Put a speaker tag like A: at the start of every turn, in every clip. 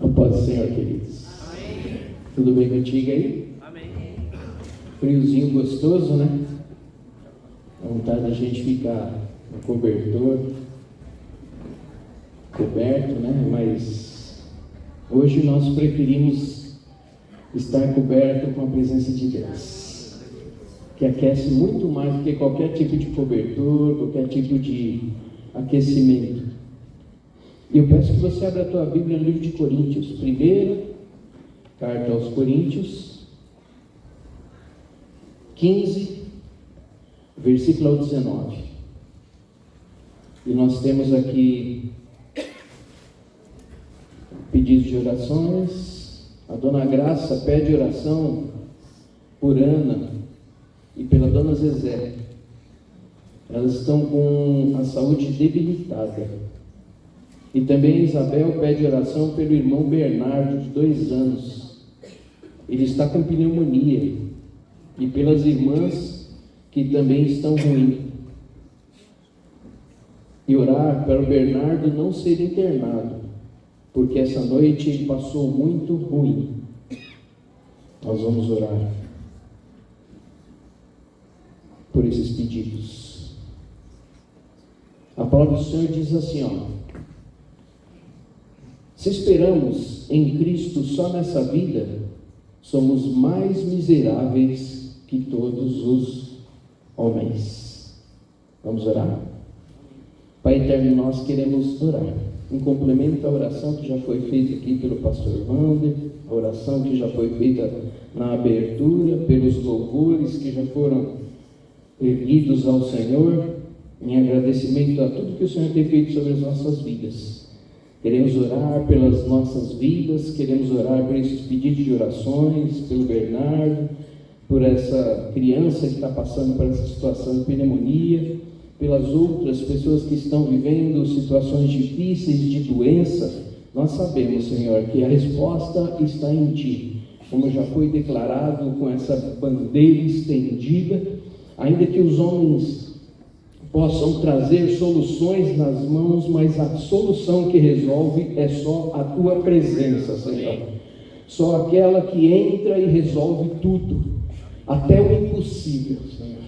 A: A paz do Senhor, queridos.
B: Amém.
A: Tudo bem contigo aí?
B: Amém.
A: Friozinho gostoso, né? Dá vontade da gente ficar no cobertor, coberto, né? Mas hoje nós preferimos estar coberto com a presença de Deus, que aquece muito mais do que qualquer tipo de cobertor, qualquer tipo de aquecimento. E eu peço que você abra a tua Bíblia no livro de Coríntios, primeira carta aos Coríntios, 15, versículo 19. E nós temos aqui pedidos de orações. A dona Graça pede oração por Ana e pela dona Zezé. Elas estão com a saúde debilitada. E também Isabel pede oração pelo irmão Bernardo, de 2 anos. Ele está com pneumonia. E pelas irmãs que também estão ruins. E orar para o Bernardo não ser internado, porque essa noite ele passou muito ruim. Nós vamos orar por esses pedidos. A palavra do Senhor diz assim, se esperamos em Cristo só nessa vida, somos mais miseráveis que todos os homens. Vamos orar? Pai eterno, nós queremos orar em complemento à oração que já foi feita aqui pelo pastor Wander, a oração que já foi feita na abertura, pelos louvores que já foram erguidos ao Senhor, em agradecimento a tudo que o Senhor tem feito sobre as nossas vidas. Queremos orar pelas nossas vidas, queremos orar por esses pedidos de orações, pelo Bernardo, por essa criança que está passando por essa situação de pneumonia, pelas outras pessoas que estão vivendo situações difíceis de doença. Nós sabemos, Senhor, que a resposta está em Ti, como já foi declarado com essa bandeira estendida, ainda que os homens possam trazer soluções nas mãos, mas a solução que resolve é só a Tua presença, Senhor. Só aquela que entra e resolve tudo, até o impossível, Senhor.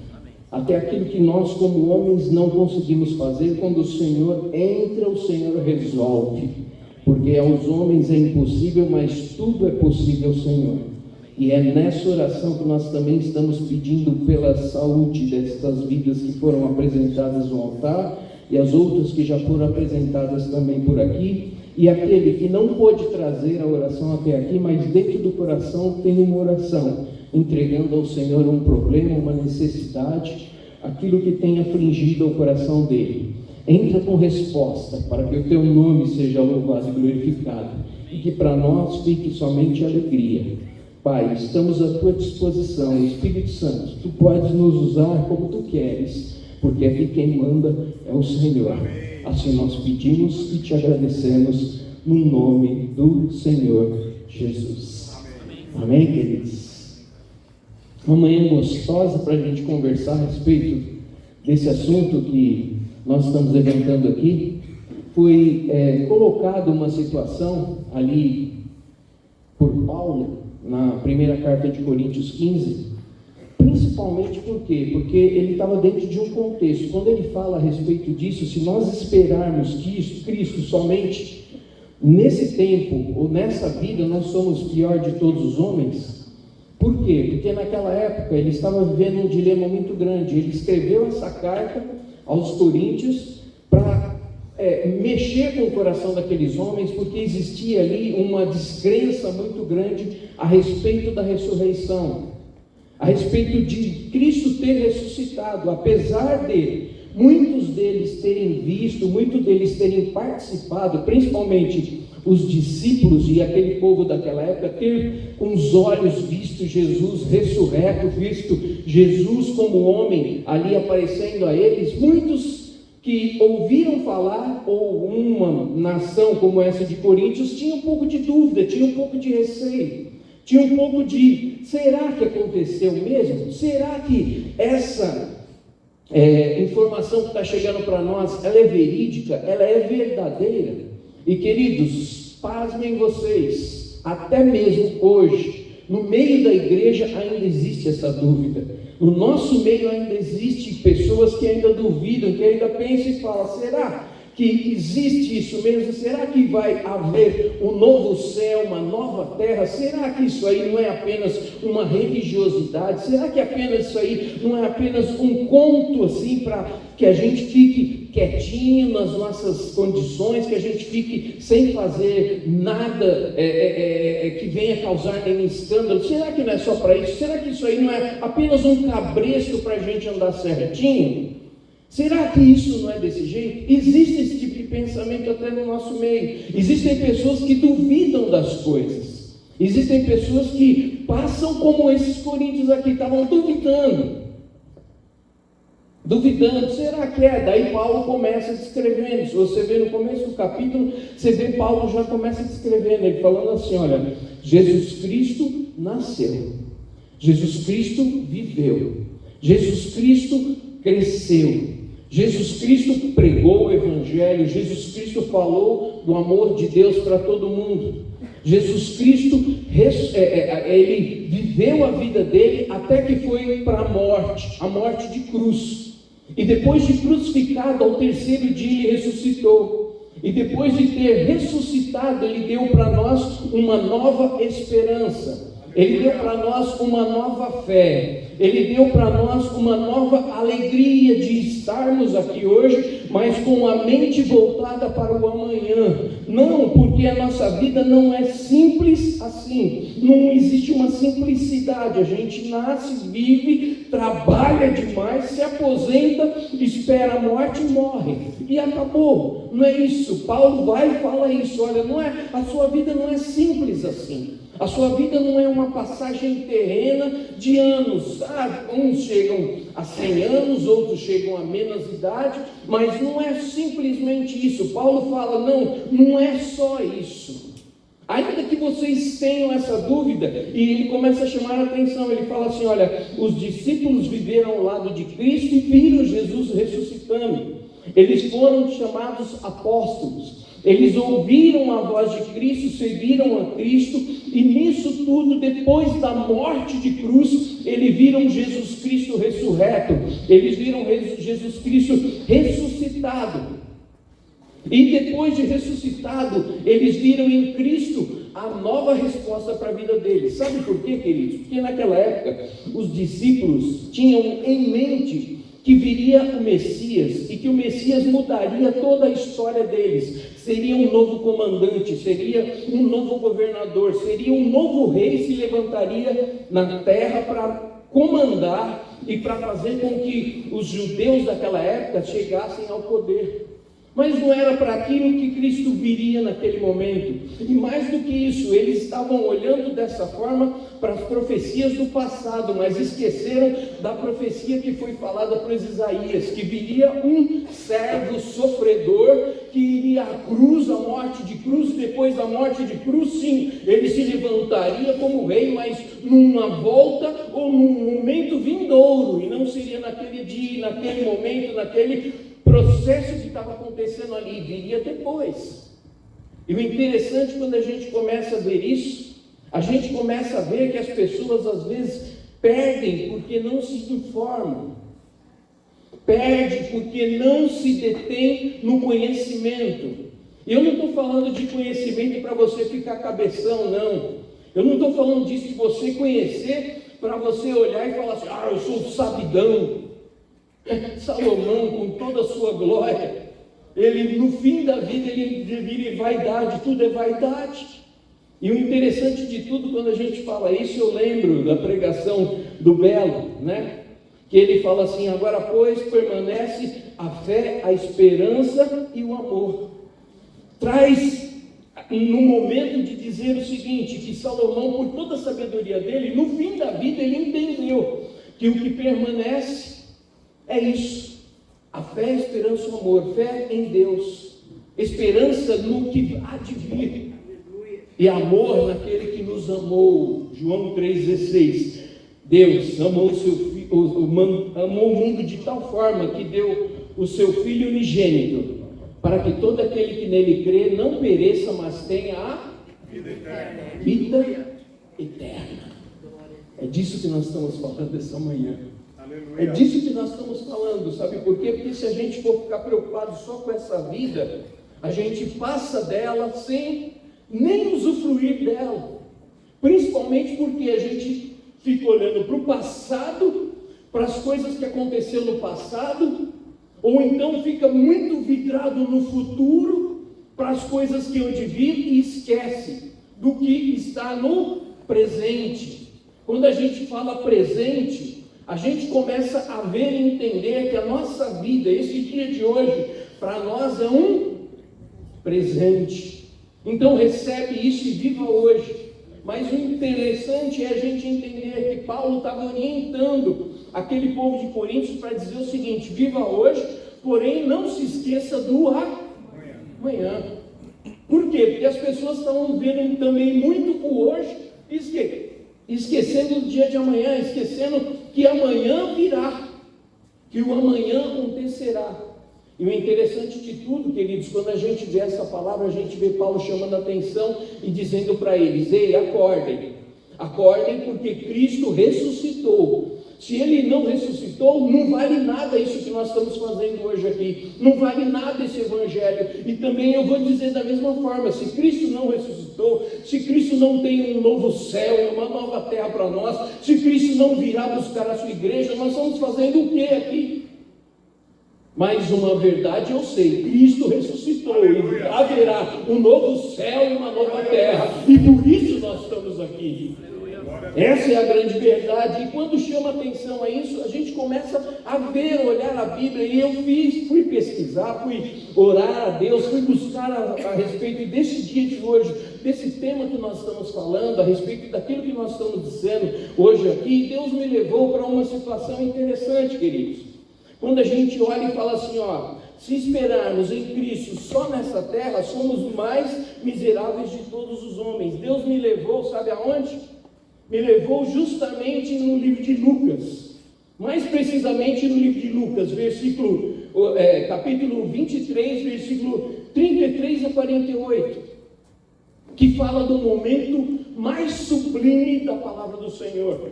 A: Até aquilo que nós como homens não conseguimos fazer, quando o Senhor entra, o Senhor resolve. Porque aos homens é impossível, mas tudo é possível, Senhor. E é nessa oração que nós também estamos pedindo pela saúde destas vidas que foram apresentadas no altar e as outras que já foram apresentadas também por aqui. E aquele que não pôde trazer a oração até aqui, mas dentro do coração tem uma oração, entregando ao Senhor um problema, uma necessidade, aquilo que tem afligido o coração dele. Entra com resposta, para que o Teu nome seja louvado e glorificado, e que para nós fique somente alegria. Pai, estamos à Tua disposição, Espírito Santo, Tu podes nos usar como Tu queres, porque aqui quem manda é o Senhor. Assim nós pedimos e Te agradecemos, no nome do Senhor Jesus. Amém, queridos? Uma manhã gostosa para a gente conversar a respeito desse assunto que nós estamos levantando aqui. Foi colocada uma situação ali por Paulo, na primeira carta de Coríntios 15, principalmente por quê? Porque ele estava dentro de um contexto. Quando ele fala a respeito disso, se nós esperarmos Cristo somente nesse tempo ou nessa vida, nós somos pior de todos os homens. Por quê? Porque naquela época ele estava vivendo um dilema muito grande. Ele escreveu essa carta aos Coríntios para mexer com o coração daqueles homens, porque existia ali uma descrença muito grande a respeito da ressurreição, a respeito de Cristo ter ressuscitado, apesar de muitos deles terem visto, muitos deles terem participado, principalmente os discípulos e aquele povo daquela época, ter com os olhos visto Jesus ressurreto, visto Jesus como homem ali aparecendo a eles. Muitos que ouviram falar, ou uma nação como essa de Coríntios, tinha um pouco de dúvida, tinha um pouco de receio, tinha um pouco de, será que aconteceu mesmo? Será que essa informação que está chegando para nós, ela é verídica, ela é verdadeira? E queridos, pasmem vocês, até mesmo hoje, no meio da igreja ainda existe essa dúvida. No nosso meio ainda existe pessoas que ainda duvidam, que ainda pensam e falam: será que existe isso mesmo? Será que vai haver um novo céu, uma nova terra? Será que isso aí não é apenas uma religiosidade? Será que apenas isso aí não é apenas um conto assim para que a gente fique quietinho nas nossas condições, que a gente fique sem fazer nada que venha causar nenhum escândalo? Será que não é só para isso? Será que isso aí não é apenas um cabresto para a gente andar certinho? Será que isso não é desse jeito? Existe esse tipo de pensamento até no nosso meio. Existem pessoas que duvidam das coisas. Existem pessoas que passam como esses coríntios aqui, estavam duvidando. Será que é? Daí Paulo começa descrevendo. Se você vê no começo do capítulo, você vê Paulo já começa descrevendo, ele falando assim: olha, Jesus Cristo nasceu, Jesus Cristo viveu, Jesus Cristo cresceu, Jesus Cristo pregou o Evangelho, Jesus Cristo falou do amor de Deus para todo mundo. Jesus Cristo, ele viveu a vida dele até que foi para a morte de cruz. E depois de crucificado, ao terceiro dia ele ressuscitou. E depois de ter ressuscitado, ele deu para nós uma nova esperança. Ele deu para nós uma nova fé. Ele deu para nós uma nova alegria de estarmos aqui hoje, mas com a mente voltada para o amanhã. Não, porque a nossa vida não é simples assim. Não existe uma simplicidade. A gente nasce, vive, trabalha demais, se aposenta, espera a morte e morre. E acabou. Não é isso. Paulo vai e fala isso. Olha, a sua vida não é simples assim. A sua vida não é uma passagem terrena de anos. Uns chegam a 100 anos, outros chegam a menos idade, mas não é simplesmente isso. Paulo fala: não é só isso. Ainda que vocês tenham essa dúvida, e ele começa a chamar a atenção, ele fala assim: olha, os discípulos viveram ao lado de Cristo e viram Jesus ressuscitando. Eles foram chamados apóstolos. Eles ouviram a voz de Cristo, seguiram a Cristo, e nisso tudo, depois da morte de cruz, eles viram Jesus Cristo ressurreto, eles viram Jesus Cristo ressuscitado. E depois de ressuscitado, eles viram em Cristo a nova resposta para a vida deles. Sabe por quê, queridos? Porque naquela época, os discípulos tinham em mente que viria o Messias, e que o Messias mudaria toda a história deles. Seria um novo comandante, seria um novo governador, seria um novo rei que se levantaria na terra para comandar e para fazer com que os judeus daquela época chegassem ao poder. Mas não era para aquilo que Cristo viria naquele momento. E mais do que isso, eles estavam olhando dessa forma para as profecias do passado, mas esqueceram da profecia que foi falada por Isaías, que viria um servo sofredor, que iria à cruz, à morte de cruz, e depois da morte de cruz, sim, ele se levantaria como rei, mas numa volta ou num momento vindouro, e não seria naquele dia, naquele momento, naquele processo que estava acontecendo ali, viria depois. E o interessante, quando a gente começa a ver isso, a gente começa a ver que as pessoas às vezes perdem porque não se informam, perde porque não se detém no conhecimento. E eu não estou falando de conhecimento para você ficar cabeção, não. Eu não estou falando disso de você conhecer para você olhar e falar assim: eu sou sabidão. Salomão, com toda a sua glória, ele no fim da vida ele vira vaidade, tudo é vaidade. E o interessante de tudo, quando a gente fala isso, eu lembro da pregação do Belo, que ele fala assim: agora pois permanece a fé, a esperança e o amor. Traz no momento de dizer o seguinte, que Salomão, por toda a sabedoria dele, no fim da vida ele entendeu que o que permanece é isso: a fé, a esperança e o amor. Fé em Deus, esperança no que há de vir, e amor naquele que nos amou. João 3,16. Deus amou amou o mundo de tal forma que deu o seu Filho unigênito, para que todo aquele que nele crê não pereça, mas tenha a vida eterna. É disso que nós estamos falando essa manhã. É disso que nós estamos falando, sabe por quê? Porque se a gente for ficar preocupado só com essa vida, a gente passa dela sem nem usufruir dela. Principalmente porque a gente fica olhando para o passado, para as coisas que aconteceram no passado, ou então fica muito vidrado no futuro, para as coisas que hão de vir, e esquece do que está no presente. Quando a gente fala presente, a gente começa a ver e entender que a nossa vida, esse dia de hoje, para nós é um presente. Então recebe isso e viva hoje. Mas o interessante é a gente entender que Paulo estava orientando aquele povo de Coríntios para dizer o seguinte: viva hoje, porém não se esqueça do amanhã. Por quê? Porque as pessoas estão vendo também muito o hoje, esquecendo do dia de amanhã, esquecendo que amanhã virá, que o amanhã acontecerá. E o interessante de tudo, queridos, quando a gente vê essa palavra, a gente vê Paulo chamando a atenção e dizendo para eles: ei, acordem, acordem, porque Cristo ressuscitou. Se Ele não ressuscitou, não vale nada isso que nós estamos fazendo hoje aqui, não vale nada esse evangelho. E também eu vou dizer da mesma forma: se Cristo não ressuscitou, se Cristo não tem um novo céu, uma nova terra para nós, se Cristo não virá buscar a sua igreja, nós estamos fazendo o que aqui? Mas uma verdade eu sei: Cristo ressuscitou e haverá um novo céu e uma nova terra, e por isso nós estamos aqui. Essa é a grande verdade. E quando chama atenção a isso, a gente começa a ver, olhar a Bíblia. E eu fui pesquisar, fui orar a Deus, fui buscar a respeito desse dia de hoje, desse tema que nós estamos falando, a respeito daquilo que nós estamos dizendo hoje aqui. E Deus me levou para uma situação interessante, queridos. Quando a gente olha e fala assim, se esperarmos em Cristo só nessa terra, somos os mais miseráveis de todos os homens. Deus me levou, sabe aonde? Me levou justamente no livro de Lucas, mais precisamente no livro de Lucas, capítulo 23, versículo 33 a 48, que fala do momento mais sublime da palavra do Senhor,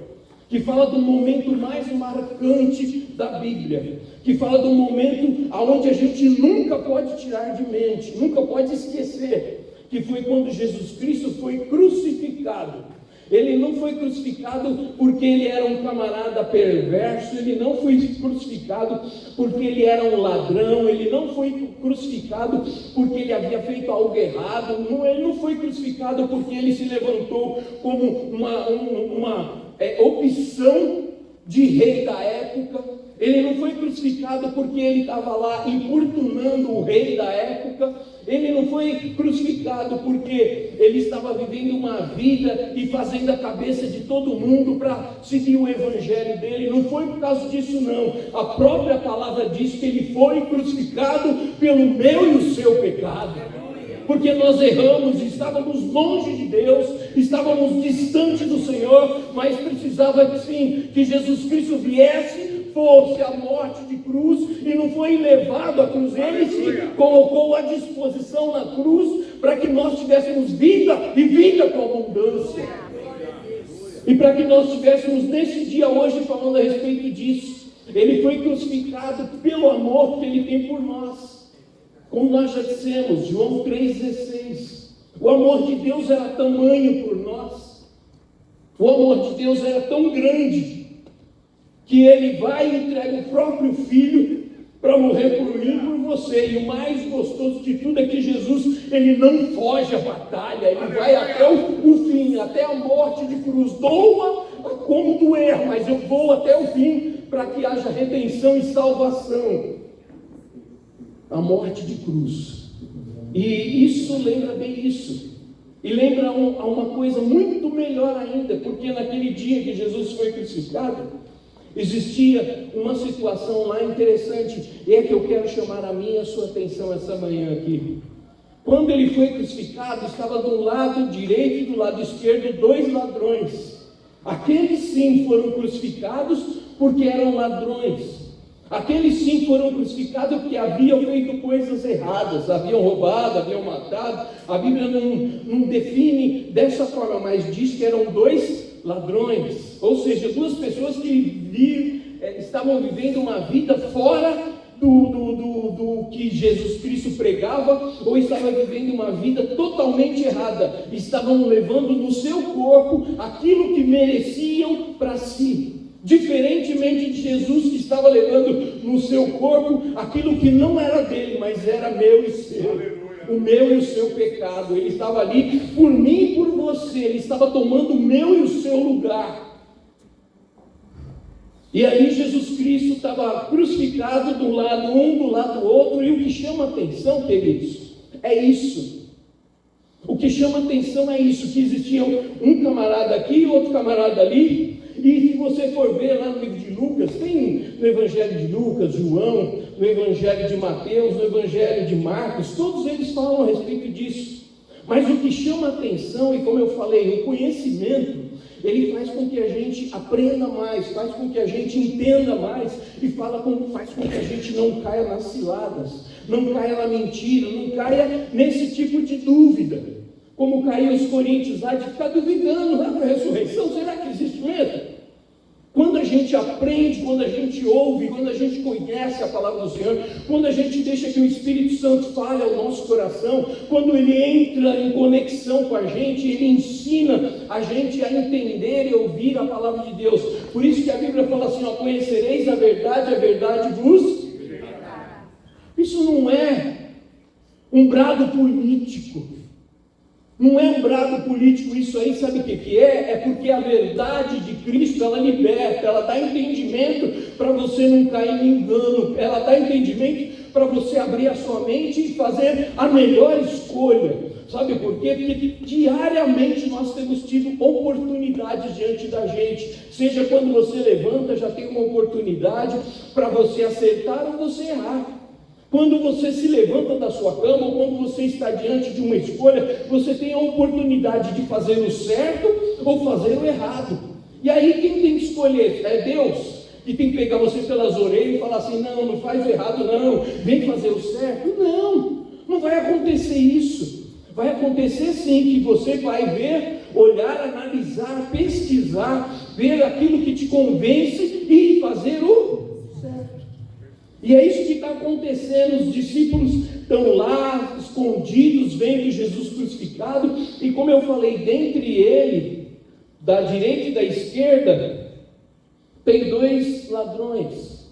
A: que fala do momento mais marcante da Bíblia, que fala do momento aonde a gente nunca pode tirar de mente, nunca pode esquecer, que foi quando Jesus Cristo foi crucificado. Ele não foi crucificado porque ele era um camarada perverso, ele não foi crucificado porque ele era um ladrão, ele não foi crucificado porque ele havia feito algo errado, ele não foi crucificado porque ele se levantou como uma opção de rei da época. Ele não foi crucificado porque ele estava lá importunando o rei da época. Ele não foi crucificado porque ele estava vivendo uma vida e fazendo a cabeça de todo mundo para seguir o evangelho dele. Não foi por causa disso, não. A própria palavra diz que ele foi crucificado pelo meu e o seu pecado. Porque nós erramos, estávamos longe de Deus, estávamos distante do Senhor, mas precisava sim que Jesus Cristo viesse, fosse a morte de cruz, e não foi levado à cruz, ele se colocou à disposição na cruz, para que nós tivéssemos vida, e vida com abundância, e para que nós tivéssemos nesse dia hoje falando a respeito disso. Ele foi crucificado pelo amor que ele tem por nós. Como nós já dissemos, João 3,16, o amor de Deus era tamanho por nós, o amor de Deus era tão grande, que ele vai e entrega o próprio Filho para morrer por mim e por você. E o mais gostoso de tudo é que Jesus, ele não foge à batalha, ele vai até o fim, até a morte de cruz. Doa como doer, mas eu vou até o fim para que haja redenção e salvação. A morte de cruz. E isso lembra bem isso. E lembra uma coisa muito melhor ainda, porque naquele dia que Jesus foi crucificado, existia uma situação lá interessante, e é que eu quero chamar a minha e a sua atenção essa manhã aqui. Quando ele foi crucificado, estava do lado direito e do lado esquerdo 2 ladrões. Aqueles sim foram crucificados porque eram ladrões. Aqueles sim foram crucificados porque haviam feito coisas erradas, haviam roubado, haviam matado. A Bíblia não define dessa forma, mas diz que eram 2 ladrões, ou seja, 2 pessoas que estavam vivendo uma vida fora do que Jesus Cristo pregava, ou estavam vivendo uma vida totalmente errada, estavam levando no seu corpo aquilo que mereciam para si. Diferentemente de Jesus, que estava levando no seu corpo aquilo que não era dele, mas era meu e seu. Aleluia. O meu e o seu pecado. Ele estava ali por mim e por você. Ele estava tomando o meu e o seu lugar. E ali Jesus Cristo estava crucificado do lado um, do lado outro. E o que chama atenção, queridos, é isso. O que chama atenção é isso, que existia um camarada aqui e outro camarada ali. E se você for ver lá no livro de Lucas, tem no Evangelho de Lucas, João, no Evangelho de Mateus, no Evangelho de Marcos, todos eles falam a respeito disso. Mas o que chama atenção, e como eu falei, o conhecimento, ele faz com que a gente aprenda mais, faz com que a gente entenda mais, e faz com que a gente não caia nas ciladas, não caia na mentira, não caia nesse tipo de dúvida. Como caíram os coríntios lá, de ficar duvidando, lá para a ressurreição, será que existe mesmo? Quando a gente aprende, quando a gente ouve, quando a gente conhece a palavra do Senhor, quando a gente deixa que o Espírito Santo fale ao nosso coração, quando ele entra em conexão com a gente, ele ensina a gente a entender e ouvir a palavra de Deus. Por isso que a Bíblia fala assim, ó, conhecereis a verdade vos libertará. Isso não é um brado político. Não é um brado político isso aí, sabe o que é? É porque a verdade de Cristo, ela liberta, ela dá entendimento para você não cair em engano, ela dá entendimento para você abrir a sua mente e fazer a melhor escolha. Sabe por quê? Porque diariamente nós temos tido oportunidades diante da gente, seja quando você levanta, já tem uma oportunidade para você acertar ou você errar. Quando você se levanta da sua cama, ou quando você está diante de uma escolha, você tem a oportunidade de fazer o certo ou fazer o errado. E aí quem tem que escolher? É Deus, que tem que pegar você pelas orelhas e falar assim, não faz o errado não, vem fazer o certo. Não vai acontecer isso. Vai acontecer sim, que você vai ver, olhar, analisar, pesquisar, ver aquilo que te convence e fazer o certo. E é isso que está acontecendo. Os discípulos estão lá, escondidos, vendo Jesus crucificado, e como eu falei, dentre ele, da direita e da esquerda, tem 2 ladrões,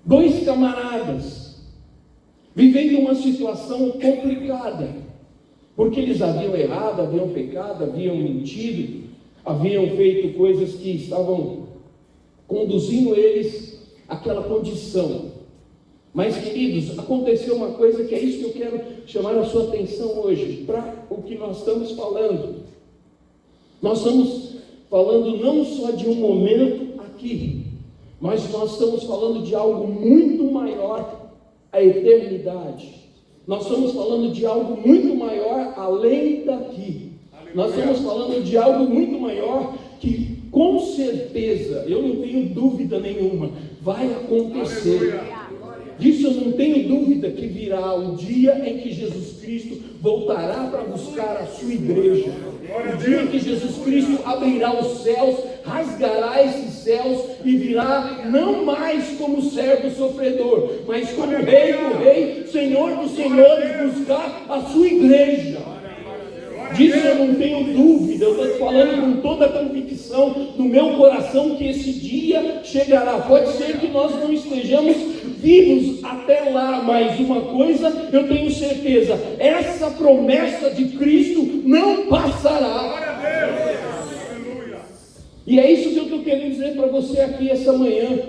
A: 2 camaradas, vivendo uma situação complicada, porque eles haviam errado, haviam pecado, haviam mentido, haviam feito coisas que estavam conduzindo eles aquela condição. Mas, queridos, aconteceu uma coisa que é isso que eu quero chamar a sua atenção hoje, para o que nós estamos falando. Nós estamos falando não só de um momento aqui, mas nós estamos falando de algo muito maior, a eternidade. Nós estamos falando de algo muito maior além daqui. Nós estamos falando de algo muito maior que, com certeza, eu não tenho dúvida nenhuma, vai acontecer. Disso eu não tenho dúvida, que virá o dia em que Jesus Cristo voltará para buscar a sua igreja. O dia em que Jesus Cristo abrirá os céus, rasgará esses céus e virá não mais como servo sofredor, mas como Rei do Rei, Senhor dos Senhores, buscar a sua igreja. Disso eu não tenho dúvida, eu estou falando com toda a convicção do meu coração que esse dia chegará. Pode ser que nós não estejamos vivos até lá, mas uma coisa eu tenho certeza, essa promessa de Cristo não passará. E é isso que eu estou querendo dizer para você aqui essa manhã,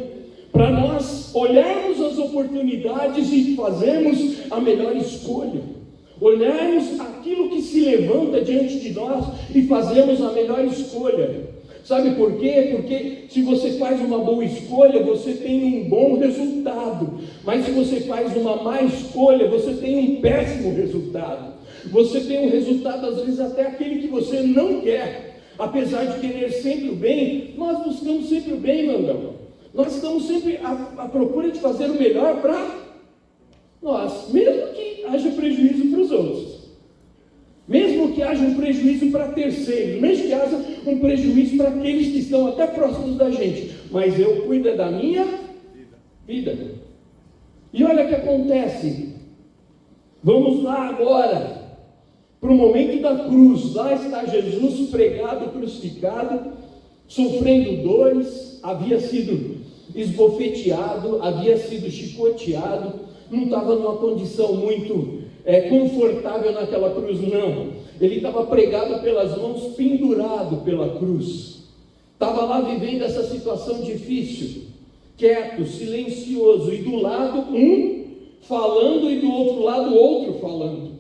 A: para nós olharmos as oportunidades e fazermos a melhor escolha. Olharmos aquilo que se levanta diante de nós e fazemos a melhor escolha. Sabe por quê? Porque se você faz uma boa escolha, você tem um bom resultado. Mas se você faz uma má escolha, você tem um péssimo resultado. Você tem um resultado, às vezes, até aquele que você não quer. Apesar de querer sempre o bem, nós buscamos sempre o bem, meu irmão. Nós estamos sempre à procura de fazer o melhor para nós, mesmo que haja prejuízo para os outros. Mesmo que haja um prejuízo para terceiros, mesmo que haja um prejuízo para aqueles que estão até próximos da gente, mas eu cuido da minha vida. E olha o que acontece. Vamos lá agora para o momento da cruz. Lá está Jesus pregado, crucificado, sofrendo dores, havia sido esbofeteado, havia sido chicoteado, não estava numa condição muito confortável naquela cruz, não. Ele estava pregado pelas mãos, pendurado pela cruz. Estava lá vivendo essa situação difícil, quieto, silencioso, e do lado um falando e do outro lado outro falando.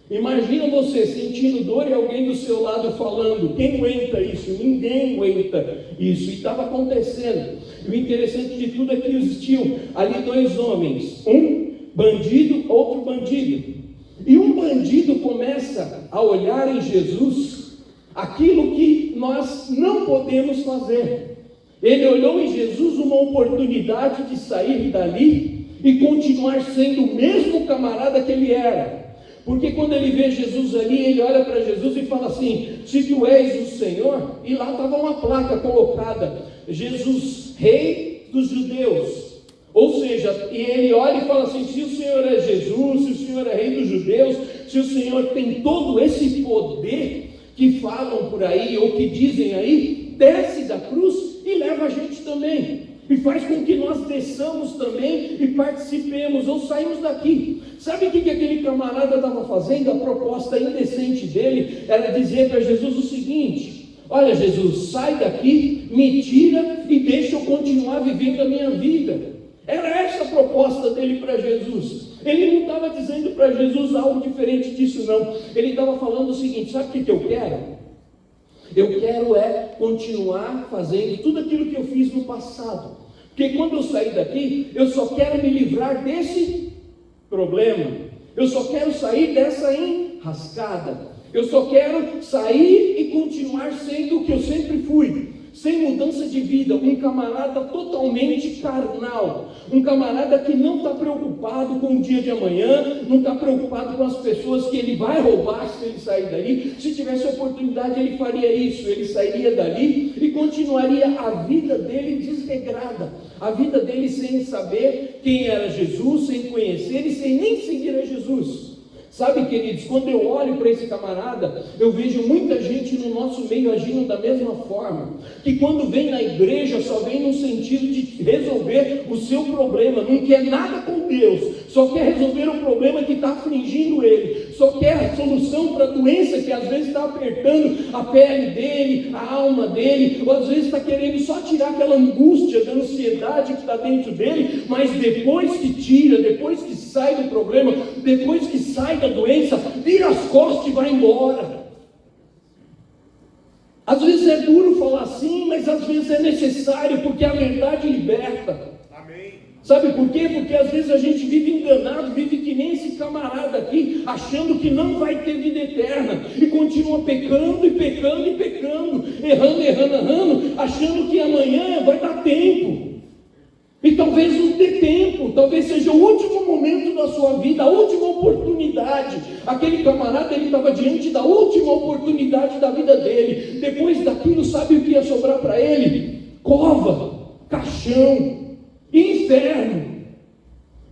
A: Imagina você sentindo dor e alguém do seu lado falando. Quem aguenta isso? Ninguém aguenta isso. E estava acontecendo. E o interessante de tudo é que existiam ali dois homens, um bandido, outro bandido. E um bandido começa a olhar em Jesus aquilo que nós não podemos fazer. Ele olhou em Jesus uma oportunidade de sair dali e continuar sendo o mesmo camarada que ele era. Porque quando ele vê Jesus ali, ele olha para Jesus e fala assim: se tu és o Senhor, e lá estava uma placa colocada, Jesus, Rei dos Judeus. Ou seja, e ele olha e fala assim: se o Senhor é Jesus, se o Senhor é Rei dos Judeus, se o Senhor tem todo esse poder que falam por aí, ou que dizem aí, desce da cruz e leva a gente também. E faz com que nós desçamos também e participemos, ou saímos daqui. Sabe o que aquele camarada estava fazendo? A proposta indecente dele era dizer para Jesus o seguinte: olha Jesus, sai daqui, me tira e deixa eu continuar vivendo a minha vida. Era essa a proposta dele para Jesus. Ele não estava dizendo para Jesus algo diferente disso, não. Ele estava falando o seguinte: sabe o que eu quero? Eu quero continuar fazendo tudo aquilo que eu fiz no passado. Porque quando eu sair daqui, eu só quero me livrar desse problema. Eu só quero sair dessa enrascada. Eu só quero sair e continuar sendo o que eu sempre fui, sem mudança de vida. Um camarada totalmente carnal, um camarada que não está preocupado com o dia de amanhã, não está preocupado com as pessoas que ele vai roubar se ele sair dali. Se tivesse oportunidade, ele faria isso, ele sairia dali e continuaria a vida dele desregrada, a vida dele sem saber quem era Jesus, sem conhecer e sem nem seguir a Jesus. Sabe, queridos, quando eu olho para esse camarada, eu vejo muita gente no nosso meio agindo da mesma forma, que quando vem na igreja só vem no sentido de resolver o seu problema, não quer nada com Deus, só quer resolver o problema que está afligindo ele, só quer a solução para a doença que às vezes está apertando a pele dele, a alma dele, ou às vezes está querendo só tirar aquela angústia da ansiedade que está dentro dele, mas depois que tira, depois que sai do problema, depois que sai da doença, vira as costas e vai embora. Às vezes é duro falar assim, mas às vezes é necessário, porque a verdade liberta. Amém. Sabe por quê? Porque às vezes a gente vive enganado, vive que nem esse camarada aqui, achando que não vai ter vida eterna, e continua pecando e pecando e pecando, errando, achando que amanhã vai dar tempo. E talvez não dê tempo, talvez seja o último momento da sua vida, a última oportunidade. Aquele camarada, ele estava diante da última oportunidade da vida dele. Depois daquilo, sabe o que ia sobrar para ele? Cova, caixão, inferno.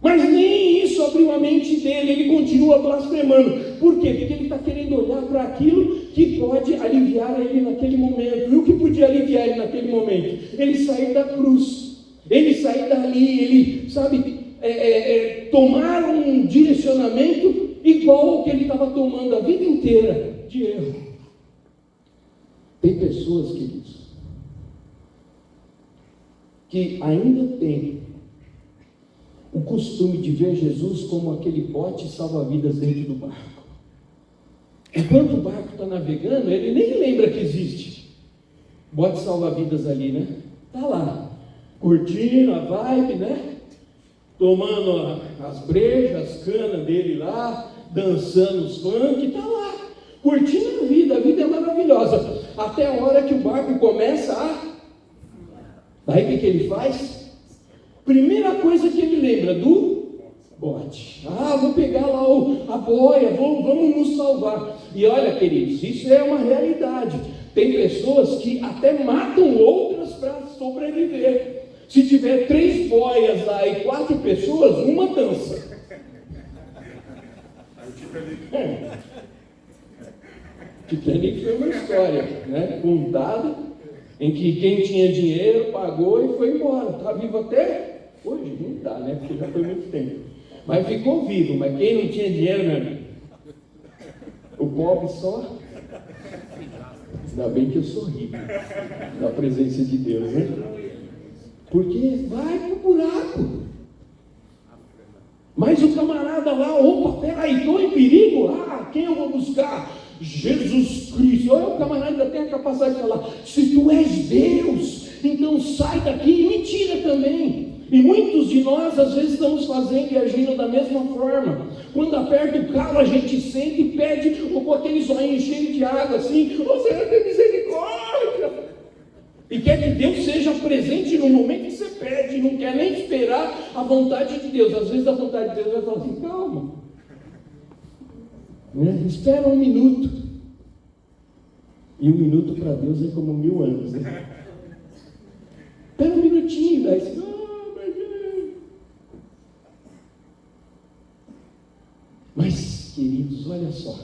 A: Mas nem isso abriu a mente dele, ele continua blasfemando. Por quê? Porque ele está querendo olhar para aquilo que pode aliviar ele naquele momento. E o que podia aliviar ele naquele momento? Ele sair da cruz. Ele sair dali, ele, tomar um direcionamento igual ao que ele estava tomando a vida inteira, de erro. Tem pessoas, queridos, que ainda têm o costume de ver Jesus como aquele bote salva-vidas dentro do barco. Enquanto o barco está navegando, ele nem lembra que existe bote salva-vidas ali, né? Está lá, curtindo a vibe, né? Tomando as brejas, as canas dele lá, dançando os funk, está lá, curtindo a vida é maravilhosa, até a hora que o barco começa a... Daí o que ele faz? Primeira coisa que ele lembra do bote. Vou pegar lá a boia, vamos nos salvar. E olha, queridos, isso é uma realidade. Tem pessoas que até matam outras para sobreviver. Se tiver 3 boias lá e 4 pessoas, uma dança. Titanic foi uma história, né, contada, em que quem tinha dinheiro pagou e foi embora. Está vivo até hoje? Não está, né? Porque já foi muito tempo. Mas ficou vivo. Mas quem não tinha dinheiro, meu amigo? O pobre só. Ainda bem que eu sou rico na presença de Deus, né? Porque vai pro buraco. Mas o camarada lá, opa, peraí, estou em perigo? Quem eu vou buscar? Jesus Cristo. Olha, o camarada ainda tem a capacidade de falar: se tu és Deus, então sai daqui e me tira também. E muitos de nós às vezes estamos fazendo e agindo da mesma forma. Quando aperta o carro, a gente sente e pede, ou com aquele zoinho cheio de água assim: Senhor, tem misericórdia. E quer que Deus seja presente no momento que você pede, não quer nem esperar a vontade de Deus. Às vezes a vontade de Deus vai falar assim: calma, né? Espera 1 minuto. E 1 minuto para Deus é como 1000 anos, né? Espera 1 minutinho, daí você: mas, queridos, olha só.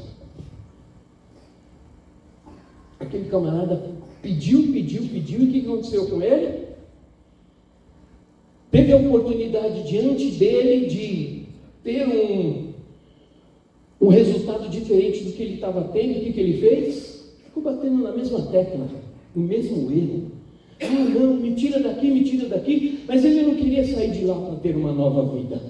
A: Aquele camarada pediu, e o que aconteceu com ele? Teve a oportunidade diante dele de ter um resultado diferente do que ele estava tendo. O que ele fez? Ficou batendo na mesma tecla, no mesmo erro. Não, me tira daqui, mas ele não queria sair de lá para ter uma nova vida.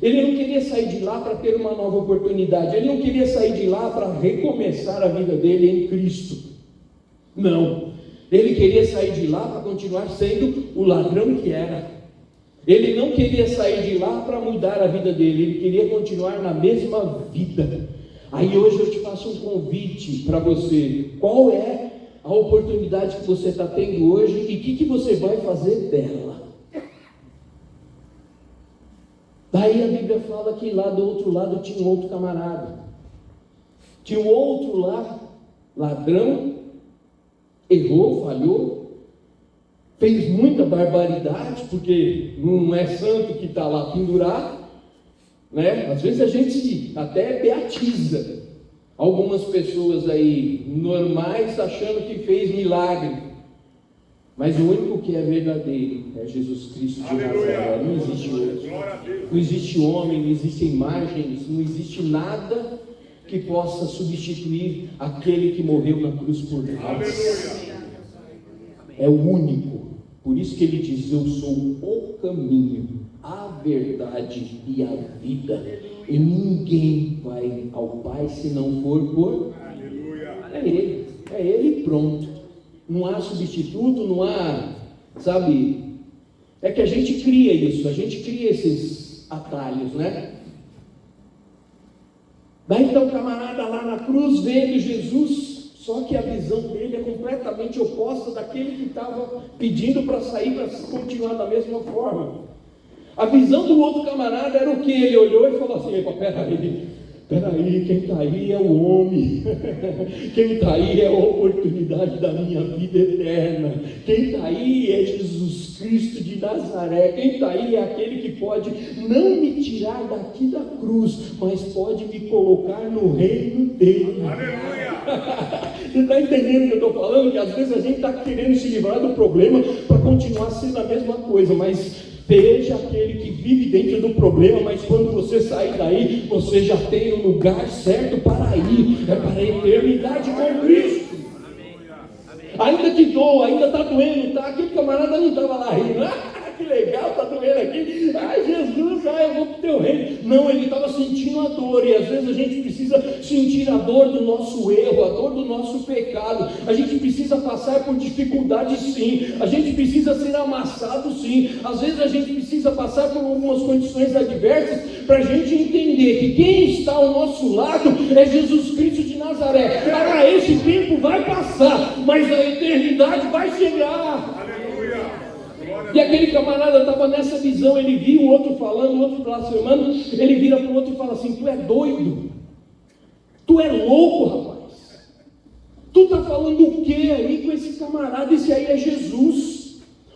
A: Ele não queria sair de lá para ter uma nova oportunidade. Ele não queria sair de lá para recomeçar a vida dele em Cristo. Não. Ele queria sair de lá para continuar sendo o ladrão que era. Ele não queria sair de lá para mudar a vida dele. Ele queria continuar na mesma vida. Aí hoje eu te faço um convite para você. Qual é a oportunidade que você está tendo hoje e o que você vai fazer dela? Daí a Bíblia fala que lá do outro lado tinha um outro camarada. Tinha um outro lá, ladrão, errou, falhou, fez muita barbaridade, porque não é santo que está lá pendurado, né? Às vezes a gente até beatiza algumas pessoas aí normais achando que fez milagre. Mas o único que é verdadeiro é Jesus Cristo de Nazaré. Não existe outro. Não existe homem, não existem imagens, não existe nada que possa substituir aquele que morreu na cruz por nós. É o único. Por isso que ele diz: eu sou o caminho, a verdade e a vida. E ninguém vai ao Pai se não for por Ele. É Ele e pronto. Não há substituto, não há, sabe? É que a gente cria isso, a gente cria esses atalhos, né? Daí então o camarada lá na cruz vendo Jesus, só que a visão dele é completamente oposta daquele que estava pedindo para sair, para continuar da mesma forma. A visão do outro camarada era o que? Ele olhou e falou assim: peraí, quem está aí é o homem, quem está aí é a oportunidade da minha vida eterna, quem está aí é Jesus Cristo de Nazaré, quem está aí é aquele que pode não me tirar daqui da cruz, mas pode me colocar no reino dele. Aleluia! Você está entendendo o que eu estou falando? Que às vezes a gente está querendo se livrar do problema para continuar sendo a mesma coisa, mas seja aquele que vive dentro do problema, mas quando você sair daí, você já tem o lugar certo para ir, é para a eternidade com Cristo. Ainda que doa, ainda está doendo, tá? Aquele camarada não estava lá rindo: que legal, está doendo aqui, Jesus, eu vou para o teu reino. Não, ele estava sentindo a dor, e às vezes a gente precisa sentir a dor do nosso erro, a dor do nosso pecado. A gente precisa passar por dificuldades, sim. A gente precisa ser amassado, sim. Às vezes a gente precisa passar por algumas condições adversas para a gente entender que quem está ao nosso lado é Jesus Cristo de Nazaré. Esse tempo vai passar, mas a eternidade vai chegar. E aquele camarada estava nessa visão, ele viu o outro falando, o outro blasfemando, ele vira para o outro e fala assim: tu é doido, tu é louco, rapaz, tu está falando o que aí com esse camarada? Esse aí é Jesus.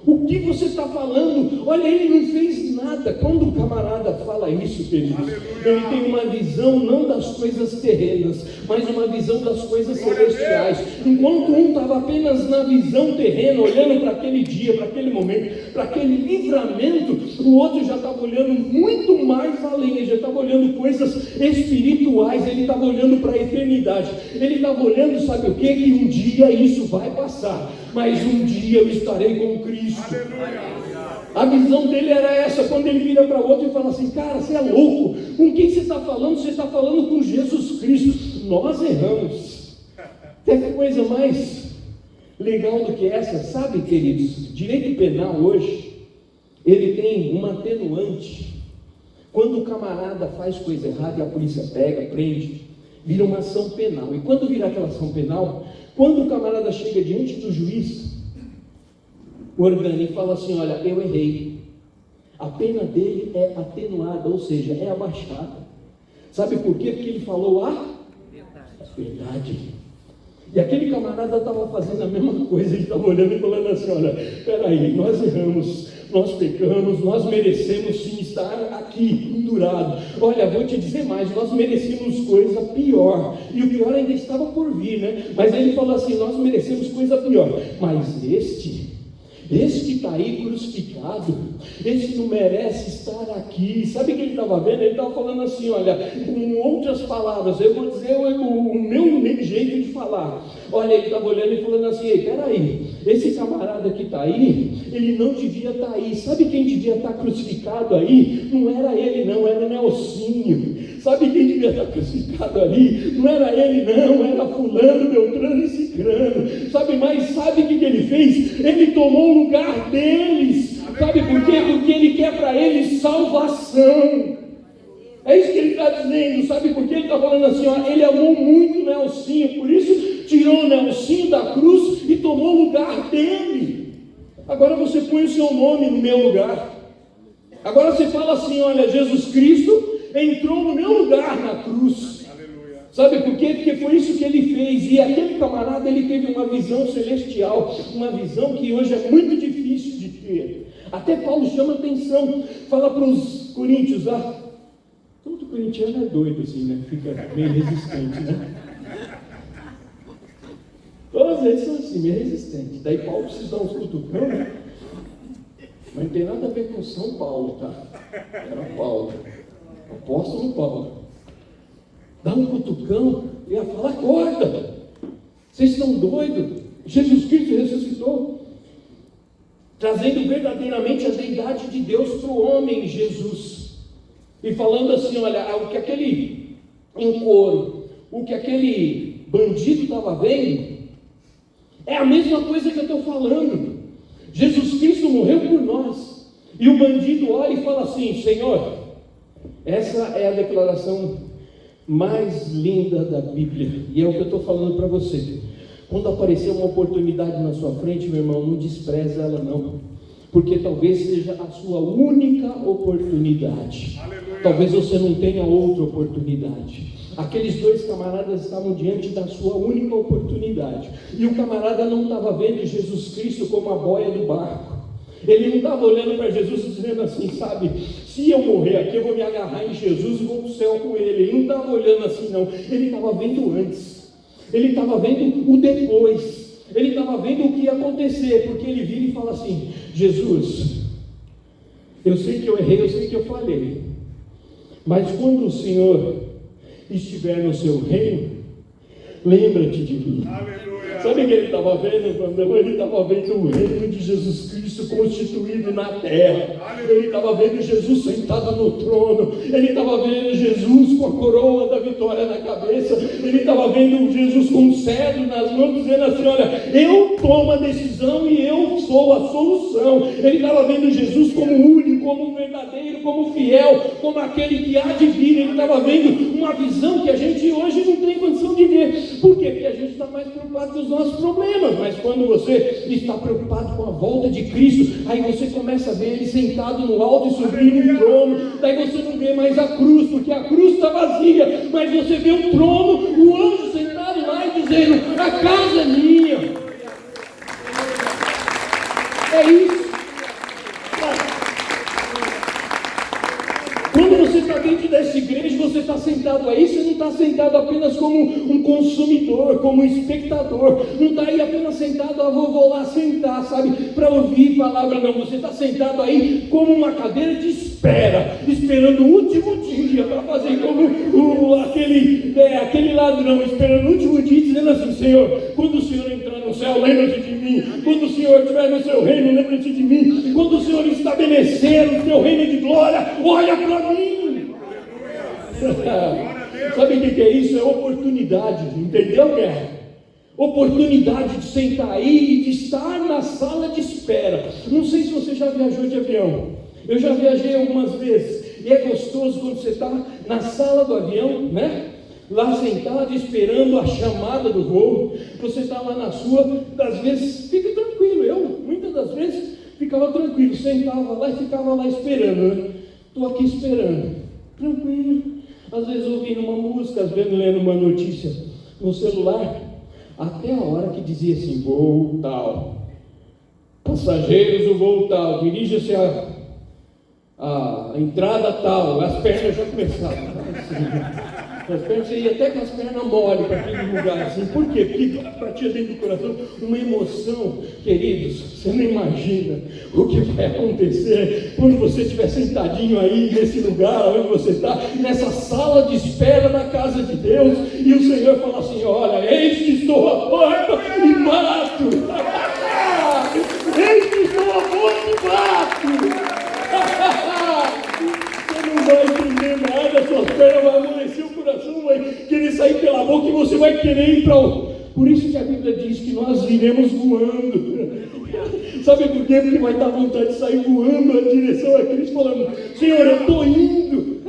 A: O que você está falando? Olha, ele não fez nada. Quando o camarada fala isso, queridos, ele tem uma visão não das coisas terrenas, mas uma visão das coisas celestiais. Enquanto um estava apenas na visão terrena, olhando para aquele dia, para aquele momento, para aquele livramento, o outro já estava olhando muito mais além, ele já estava olhando coisas espirituais, ele estava olhando para a eternidade, ele estava olhando, sabe o que? Que um dia isso vai passar, mas um dia eu estarei com Cristo. A visão dele era essa. Quando ele vira para o outro e fala assim: cara, você é louco, com quem você está falando? Você está falando com Jesus Cristo. Nós erramos. Tem coisa mais legal do que essa, sabe, queridos? Direito penal hoje, ele tem uma atenuante. Quando o camarada faz coisa errada e a polícia pega, prende, vira uma ação penal. E quando vira aquela ação penal, quando o camarada chega diante do juiz, o orgânico fala assim: olha, eu errei, a pena dele é atenuada, ou seja, é abaixada. Sabe por quê? Porque ele falou a verdade. E aquele camarada estava fazendo a mesma coisa, ele estava olhando e falando assim: olha, peraí, nós erramos, nós pecamos, nós merecemos sim estar aqui, pendurado. Olha, vou te dizer mais, nós merecemos coisa pior, e o pior ainda estava por vir, né? Mas ele falou assim: nós merecemos coisa pior, mas este que está aí crucificado, esse não merece estar aqui. Sabe o que ele estava vendo? Ele estava falando assim: olha, com outras palavras, eu vou dizer o meu jeito de falar. Olha, ele estava olhando e falando assim: ei, peraí, esse camarada que está aí, ele não devia estar aí. Sabe quem devia estar crucificado aí? Não era ele não, era o Nelsinho. Sabe quem devia estar crucificado ali? Não era ele não, era fulano, beltrano e cicrano. Sabe, mas sabe o que ele fez? Ele tomou o lugar deles. Sabe por quê? Porque ele quer para eles salvação. É isso que ele está dizendo. Sabe por quê? Ele está falando assim: ó, ele amou muito o Nelsinho, por isso tirou o Nelsinho da cruz e tomou o lugar dele. Agora você põe o seu nome no meu lugar. Agora você fala assim: olha, Jesus Cristo entrou no meu lugar na cruz. Aleluia. Sabe por quê? Porque foi isso que ele fez. E aquele camarada, ele teve uma visão celestial, uma visão que hoje é muito difícil de ter. Até Paulo chama atenção, fala para os coríntios: todo corintiano é doido assim, né? Fica meio resistente, né? Todas eles são assim, meio resistentes. Daí Paulo precisa dar uns cutucão, né? Mas não tem nada a ver com São Paulo, tá? Era Paulo, apóstolo Paulo. Dá um cutucão e ia falar: acorda, vocês estão doidos, Jesus Cristo ressuscitou, trazendo verdadeiramente a deidade de Deus para o homem Jesus, e falando assim: olha, o que aquele encoro, o que aquele bandido estava vendo, é a mesma coisa que eu estou falando. Jesus Cristo morreu por nós, e o bandido olha e fala assim: Senhor, essa é a declaração mais linda da Bíblia, e é o que eu estou falando para você. Quando aparecer uma oportunidade na sua frente, meu irmão, não despreza ela não, porque talvez seja a sua única oportunidade. Aleluia. Talvez você não tenha outra oportunidade. Aqueles dois camaradas estavam diante da sua única oportunidade, e o camarada não estava vendo Jesus Cristo como a boia do barco. Ele não estava olhando para Jesus e dizendo assim: sabe, se eu morrer aqui eu vou me agarrar em Jesus e vou para o céu com ele. Ele não estava olhando assim não, ele estava vendo antes, ele estava vendo o depois, ele estava vendo o que ia acontecer, porque ele vira e fala assim: Jesus, eu sei que eu errei, eu sei que eu falhei, mas quando o Senhor estiver no seu reino, lembra-te de mim. Aleluia. Sabe o que ele estava vendo, Brandão? Ele estava vendo o reino de Jesus Cristo constituído na terra. Aleluia. Ele estava vendo Jesus sentado no trono, ele estava vendo Jesus com a coroa da vitória na cabeça, ele estava vendo Jesus com um cetro nas mãos, dizendo assim: olha, eu tomo a decisão e eu sou a solução. Ele estava vendo Jesus como o único, como verdadeiro, como fiel, como aquele que há de vir. Ele estava vendo uma visão que a gente hoje não tem condição de ver. Por quê? Porque a gente está mais preocupado com os nossos problemas. Mas quando você está preocupado com a volta de Cristo, aí você começa a ver Ele sentado no alto e subindo no trono. Daí você não vê mais a cruz, porque a cruz está vazia, mas você vê o trono, o anjo sentado lá e dizendo: a casa é minha. É isso. Quando você está dentro dessa igreja, você está sentado aí, você não está sentado apenas como um consumidor, como um espectador, não está aí apenas sentado, vou lá sentar, sabe, para ouvir palavra, não. Você está sentado aí como uma cadeira de espera, esperando o último dia, para fazer como aquele ladrão, esperando o último dia, dizendo assim: Senhor, quando o Senhor entrar no céu, lembra-te de mim. Quando o Senhor estiver no seu reino, lembra-te de mim. Quando o Senhor estabelecer o seu reino de glória, olha para mim. Sabe o que é isso? É oportunidade, entendeu, guerra? Oportunidade de sentar aí e de estar na sala de espera. Não sei se você já viajou de avião. Eu já viajei algumas vezes. E é gostoso quando você está na sala do avião, né? Lá sentado, esperando a chamada do voo. Você está lá na sua, às vezes fica tranquilo. Eu, muitas das vezes, ficava tranquilo, sentava lá e ficava lá esperando, né? Estou aqui esperando, tranquilo. Às vezes ouvindo uma música, às vezes lendo uma notícia no celular, até a hora que dizia assim: voo tal, passageiros do voo tal, dirija-se a entrada tal. As pernas já começavam assim. As pernas, você ia até com as pernas mole para aquele lugar assim. Por quê? Porque batia dentro do coração uma emoção, queridos. Você não imagina o que vai acontecer quando você estiver sentadinho aí nesse lugar onde você está, nessa sala de espera da casa de Deus, e o Senhor fala assim: olha, eis que estou à porta e bato. Eis que estou à porta e bato. Você não vai entender nada, suas pernas vão amolecer, o coração vai querer sair pela boca e você vai querer ir para o... Por isso que a Bíblia diz que nós iremos voando. Sabe por quê? Porque vai dar vontade de sair voando na direção a Cristo, falando: Senhor, eu estou indo.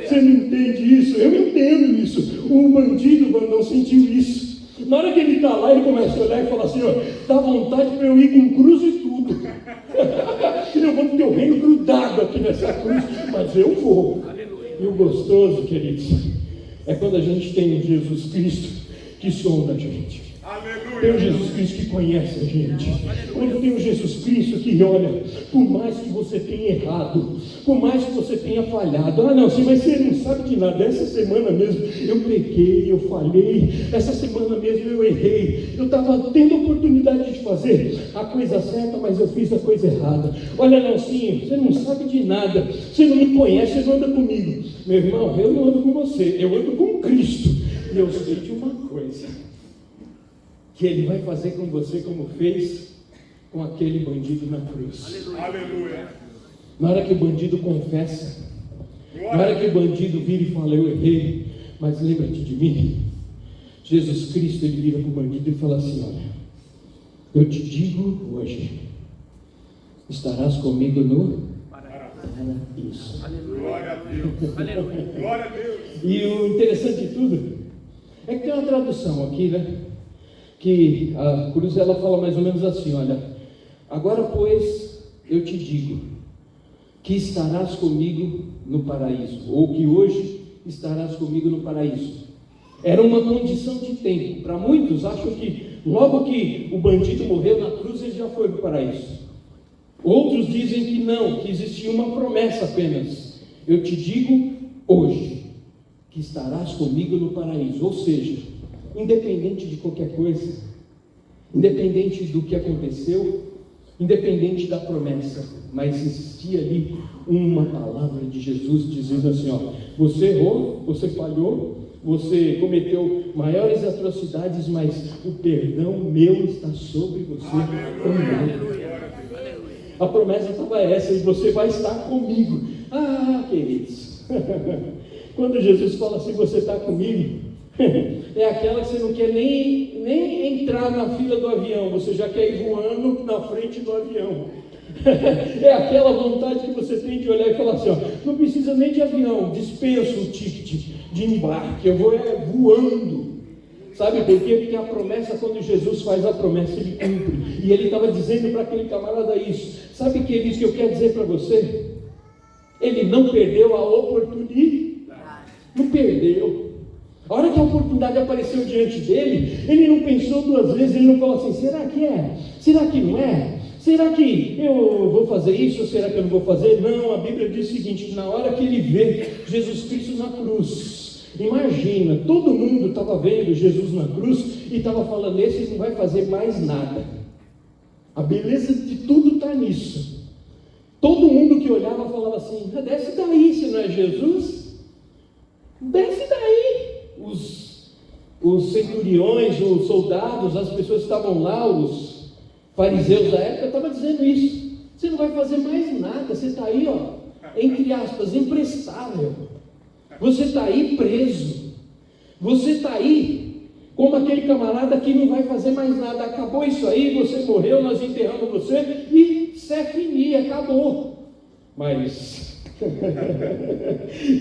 A: Você não entende isso? Eu entendo isso. O bandido não sentiu isso. Na hora que ele está lá, ele começa a olhar e fala assim: ó, dá vontade para eu ir com cruz e tudo. Eu vou ter o reino grudado aqui nessa cruz, mas eu vou. E o gostoso, queridos, é quando a gente tem um Jesus Cristo que sonda a gente. Tem um Jesus Cristo que conhece a gente. Quando tem um Jesus Cristo que olha, por mais que você tenha errado, por mais que você tenha falhado, não, mas você não sabe de nada. Essa semana mesmo eu pequei, eu falhei, essa semana mesmo eu errei, eu estava tendo a oportunidade de fazer a coisa certa, mas eu fiz a coisa errada. Olha, Nelsinho, você não sabe de nada, você não me conhece, você não anda comigo. Meu irmão, eu não ando com você, eu ando com Cristo. E eu sei de uma coisa, que Ele vai fazer com você como fez com aquele bandido na cruz.
B: Aleluia.
A: Na hora que o bandido confessa, na hora que o bandido vira e fala: eu errei, mas lembra-te de mim. Jesus Cristo, Ele vira para o bandido e fala assim: olha, eu te digo hoje, estarás comigo no paraíso.
B: Glória a Deus. Aleluia. Glória a Deus.
A: E o interessante de tudo é que tem uma tradução aqui, né? Que a cruz, ela fala mais ou menos assim: olha, agora pois eu te digo que estarás comigo no paraíso, ou que hoje estarás comigo no paraíso. Era uma condição de tempo. Para muitos acham que logo que o bandido morreu na cruz, ele já foi para o paraíso. Outros dizem que não, que existia uma promessa apenas: eu te digo hoje que estarás comigo no paraíso. Ou seja, independente de qualquer coisa, independente do que aconteceu, independente da promessa, mas existia ali uma palavra de Jesus dizendo assim: ó, você errou, você falhou, você cometeu maiores atrocidades, mas o perdão meu está sobre você também. A promessa estava essa: e você vai estar comigo. Queridos, quando Jesus fala assim, você está comigo, é aquela que você não quer nem entrar na fila do avião, você já quer ir voando na frente do avião. É aquela vontade que você tem de olhar e falar assim, ó, não precisa nem de avião, dispenso o ticket de embarque, eu vou voando. Sabe por quê? Porque a promessa, quando Jesus faz a promessa, ele cumpre. E ele estava dizendo para aquele camarada isso. Sabe o que ele disse que eu quero dizer para você? Ele não perdeu a oportunidade. Não perdeu. A hora que a oportunidade apareceu diante dele, ele não pensou duas vezes, ele não falou assim, será que é? Será que não é? Será que eu vou fazer isso ou será que eu não vou fazer? Não, a Bíblia diz o seguinte, que na hora que ele vê Jesus Cristo na cruz, imagina, todo mundo estava vendo Jesus na cruz e estava falando, esse não vai fazer mais nada. A beleza de tudo está nisso. Todo mundo que olhava falava assim, desce daí, se não é Jesus, desce daí. Os centuriões, os soldados, as pessoas que estavam lá, os fariseus da época, estavam dizendo isso. Você não vai fazer mais nada, você está aí, ó, entre aspas, imprestável. Você está aí preso. Você está aí como aquele camarada que não vai fazer mais nada. Acabou isso aí, você morreu, nós enterramos você e c'est fini, acabou. Mas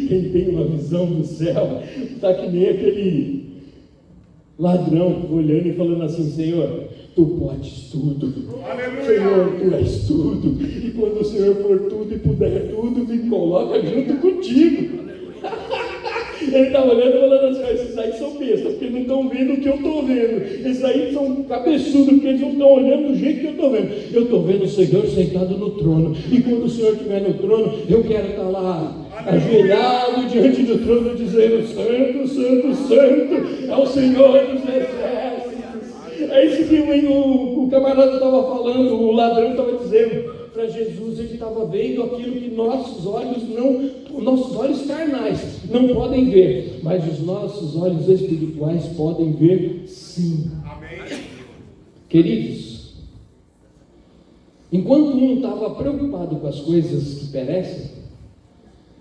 A: quem tem uma visão do céu está que nem aquele ladrão olhando e falando assim, Senhor, tu podes tudo. Aleluia. Senhor, tu és tudo. E quando o Senhor for tudo e puder tudo, me coloca junto contigo. Ele estava olhando e falando assim, esses aí são bestas, porque não estão vendo o que eu estou vendo. Esses aí são cabeçudos, porque eles não estão olhando do jeito que eu estou vendo. Eu estou vendo o Senhor sentado no trono. E quando o Senhor estiver no trono, eu quero estar lá, ajoelhado diante do trono, dizendo, Santo, Santo, Santo, é o Senhor dos exércitos. É isso que o camarada estava falando, o ladrão estava dizendo. Para Jesus, ele estava vendo aquilo que nossos olhos carnais não podem ver, mas os nossos olhos espirituais podem ver sim. Amém. Queridos, enquanto um estava preocupado com as coisas que perecem,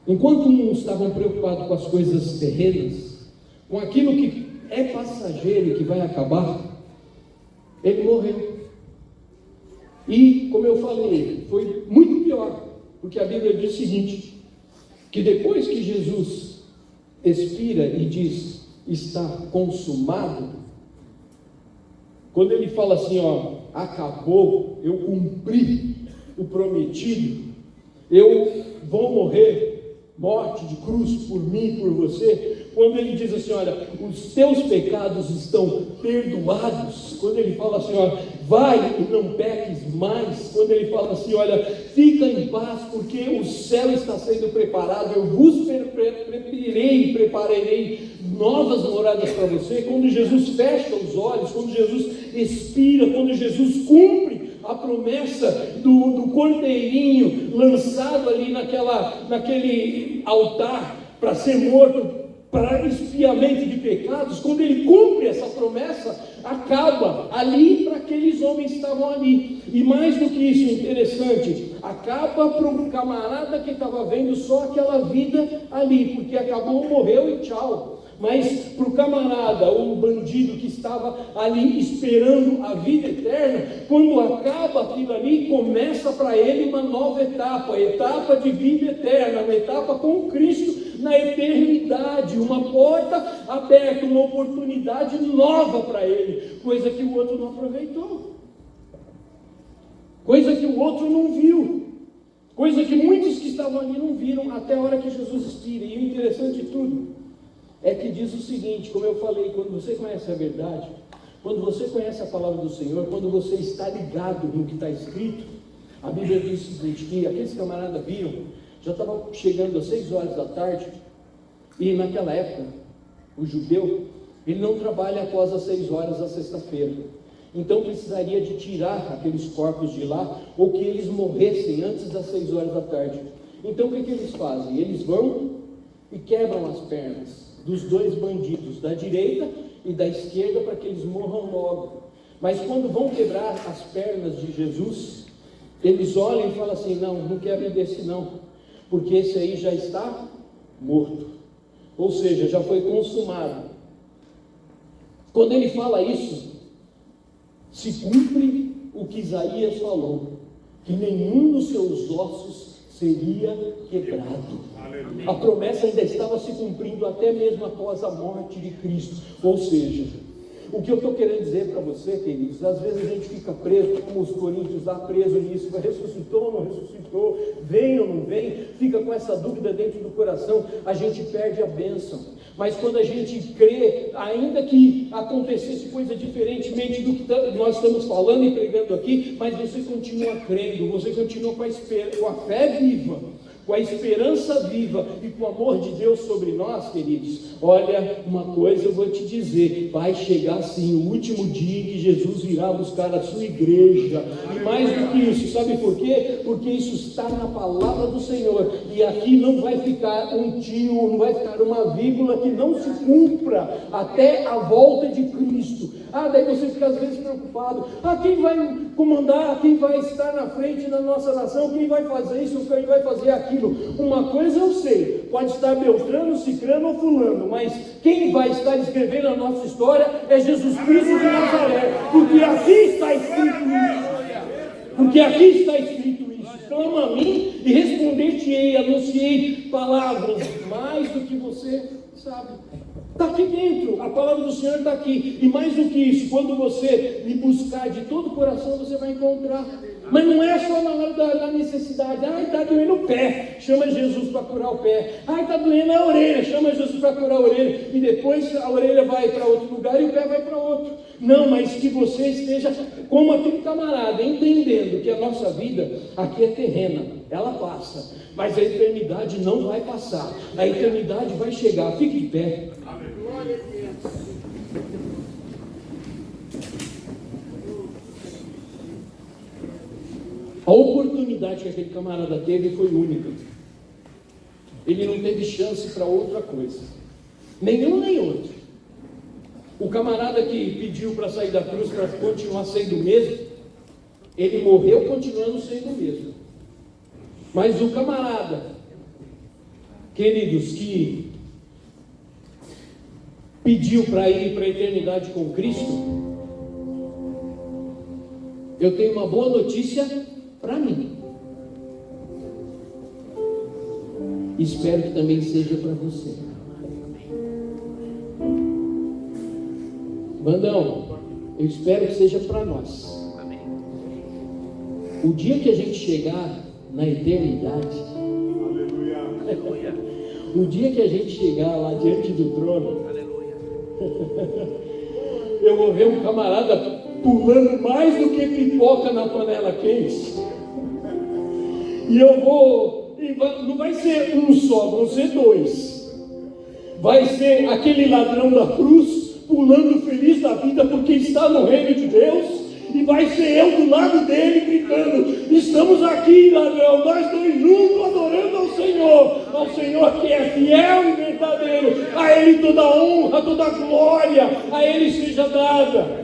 A: enquanto uns estavam preocupados com as coisas terrenas, com aquilo que é passageiro e que vai acabar, ele morreu. E, como eu falei, foi muito pior, porque a Bíblia diz o seguinte, que depois que Jesus expira e diz, está consumado, quando ele fala assim, ó, acabou, eu cumpri o prometido, eu vou morrer, morte de cruz por mim, por você. Quando ele diz assim, olha, os teus pecados estão perdoados, quando ele fala assim, ó, vai e não peques mais, quando ele fala assim, olha, fica em paz, porque o céu está sendo preparado, eu vos prepararei novas moradas para você. Quando Jesus fecha os olhos, quando Jesus expira, quando Jesus cumpre a promessa do cordeirinho lançado ali naquele altar para ser morto, para expiamento de pecados, quando ele cumpre essa promessa, acaba ali para aqueles homens que estavam ali. E mais do que isso, interessante, acaba para um camarada que estava vendo só aquela vida ali, porque acabou, morreu e tchau. Mas para o camarada, ou o bandido que estava ali esperando a vida eterna, quando acaba aquilo ali, começa para ele uma nova etapa, a etapa de vida eterna, uma etapa com Cristo na eternidade, uma porta aberta, uma oportunidade nova para ele, coisa que o outro não aproveitou, coisa que o outro não viu, coisa que muitos que estavam ali não viram até a hora que Jesus expira. E o interessante de tudo é que diz o seguinte, como eu falei, quando você conhece a verdade, quando você conhece a palavra do Senhor, quando você está ligado no que está escrito, a Bíblia diz o seguinte, que aqueles camaradas viram, já estava chegando às 6 horas da tarde, e naquela época, o judeu, ele não trabalha após as 6 horas da sexta-feira, então precisaria de tirar aqueles corpos de lá, ou que eles morressem antes das 6 horas da tarde. Então o que eles fazem? Eles vão e quebram as pernas dos dois bandidos, da direita e da esquerda, para que eles morram logo. Mas quando vão quebrar as pernas de Jesus, eles olham e falam assim, não quebrem desse não, porque esse aí já está morto, ou seja, já foi consumado. Quando ele fala isso, se cumpre o que Isaías falou,
C: que nenhum dos seus ossos seria quebrado. A promessa ainda estava se cumprindo até mesmo após a morte de Cristo. Ou seja, o que eu estou querendo dizer para você, queridos, às vezes a gente fica preso, como os coríntios lá, preso nisso, ressuscitou ou não ressuscitou, vem ou não vem, fica com essa dúvida dentro do coração, a gente perde a bênção. Mas quando a gente crê, ainda que acontecesse coisa diferentemente do que nós estamos falando e pregando aqui, mas você continua crendo, você continua com a fé viva, com a esperança viva e com o amor de Deus sobre nós, queridos. Olha, uma coisa eu vou te dizer, vai chegar sim o último dia em que Jesus irá buscar a sua igreja, e mais do que isso, sabe por quê? Porque isso está na palavra do Senhor, e aqui não vai ficar um tio, não vai ficar uma vírgula que não se cumpra até a volta de Cristo. Daí você fica às vezes preocupado, quem vai comandar, quem vai estar na frente da nossa nação, quem vai fazer isso, quem vai fazer aquilo. Uma coisa eu sei, pode estar Beltrano, Cicrano ou Fulano, mas quem vai estar escrevendo a nossa história é Jesus Cristo de Nazaré, porque aqui está escrito isso, porque aqui está escrito isso. Clama a mim e responder-te-ei, anunciei palavras mais do que você sabe. Está aqui dentro, a palavra do Senhor está aqui, e mais do que isso, quando você me buscar de todo o coração, você vai encontrar. Mas não é só na hora da necessidade. Está doendo o pé, chama Jesus para curar o pé. Está doendo a orelha, chama Jesus para curar a orelha, e depois a orelha vai para outro lugar e o pé vai para outro. Não, mas que você esteja como aquele camarada, entendendo que a nossa vida aqui é terrena, ela passa, mas a eternidade não vai passar, a eternidade vai chegar. Fique de pé.
B: Glória a Deus.
C: A oportunidade que aquele camarada teve foi única. Ele não teve chance para outra coisa, nenhum nem outro. O camarada que pediu para sair da cruz para continuar sendo o mesmo, ele morreu continuando sendo o mesmo. Mas o camarada, queridos, que pediu para ir para a eternidade com Cristo, eu tenho uma boa notícia para mim. Espero que também seja para você. Bandão, eu espero que seja para nós. O dia que a gente chegar na eternidade, o dia que a gente chegar lá diante do trono, eu vou ver um camarada pulando mais do que pipoca na panela quente, e eu vou, não vai ser um só, vão ser dois. Vai ser aquele ladrão da cruz pulando feliz da vida porque está no reino de Deus, e vai ser eu do lado dele gritando: estamos aqui, ladrão, nós dois juntos adorando ao Senhor que é fiel e verdadeiro. A Ele toda a honra, toda a glória, a Ele seja dada.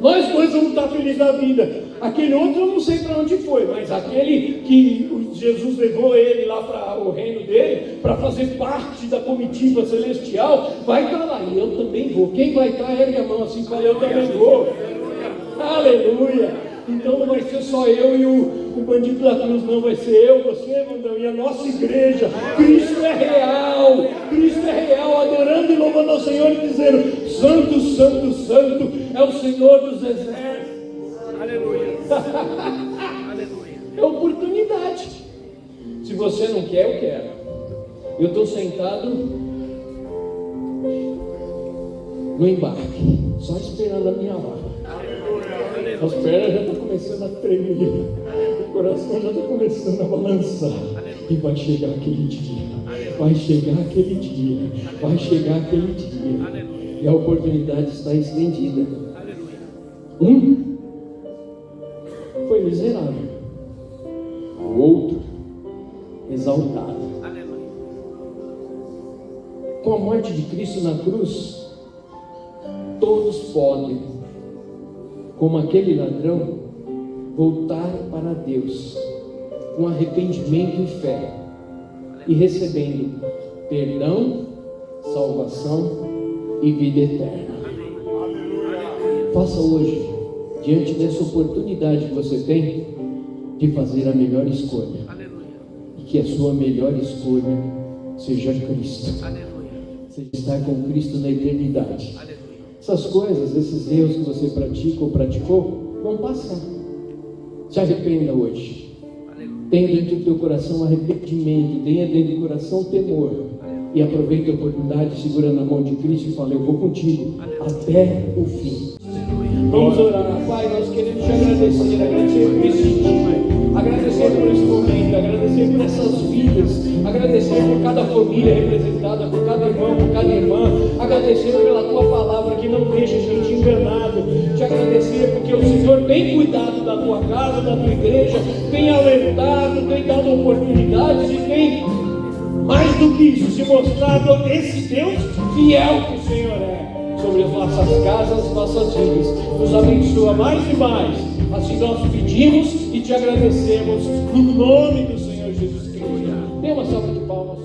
C: Nós dois vamos estar felizes da vida. Aquele outro eu não sei para onde foi, mas aquele que Jesus levou ele lá para o reino dele, para fazer parte da comitiva celestial, vai estar lá. E eu também vou. Quem vai estar, ergue a mão assim, fala: eu também vou. Aleluia! Então não vai ser só eu e o bandido da cruz, não, vai ser eu, você, Vandão, e a nossa igreja. Cristo é real, adorando e louvando ao Senhor e dizendo: Santo, Santo, Santo é o Senhor dos exércitos. Aleluia! Aleluia! É oportunidade. Se você não quer, eu quero. Eu estou sentado no embarque, só esperando a minha hora. As pernas já estão começando a tremer, o coração já está começando a balançar. E vai chegar aquele dia, vai chegar aquele dia, vai chegar aquele dia. E a oportunidade está estendida. Um foi miserável, o outro exaltado. Com a morte de Cristo na cruz, todos podem, como aquele ladrão, voltar para Deus com arrependimento e fé, e recebendo perdão, salvação e vida eterna. Faça hoje, diante dessa oportunidade que você tem,
A: de fazer a melhor escolha.
D: Aleluia.
A: E que a sua melhor escolha seja Cristo.
D: Aleluia.
A: Você estar com Cristo na eternidade.
D: Aleluia.
A: Essas coisas, esses erros que você pratica ou praticou, vão passar. Se arrependa hoje.
D: Aleluia.
A: Tenha dentro do teu coração arrependimento, tenha dentro do coração temor. E aproveite a oportunidade, segura na mão de Cristo e fala: eu vou contigo até o fim. Vamos orar. Pai, nós queremos te agradecer por esse dia, agradecer por esse momento, agradecer por essas vidas, agradecer por cada família representada, por cada irmão, por cada irmã, agradecer pela tua palavra que não deixa a gente enganado, te agradecer porque o Senhor tem cuidado da tua casa, da tua igreja, tem alertado, tem dado oportunidades e tem, mais do que isso, se mostrado esse Deus fiel que o Senhor é sobre as nossas casas, nossas vidas. Nos abençoa mais e mais. Assim nós pedimos e te agradecemos no nome do Senhor Jesus Cristo. Dê uma salva de palmas.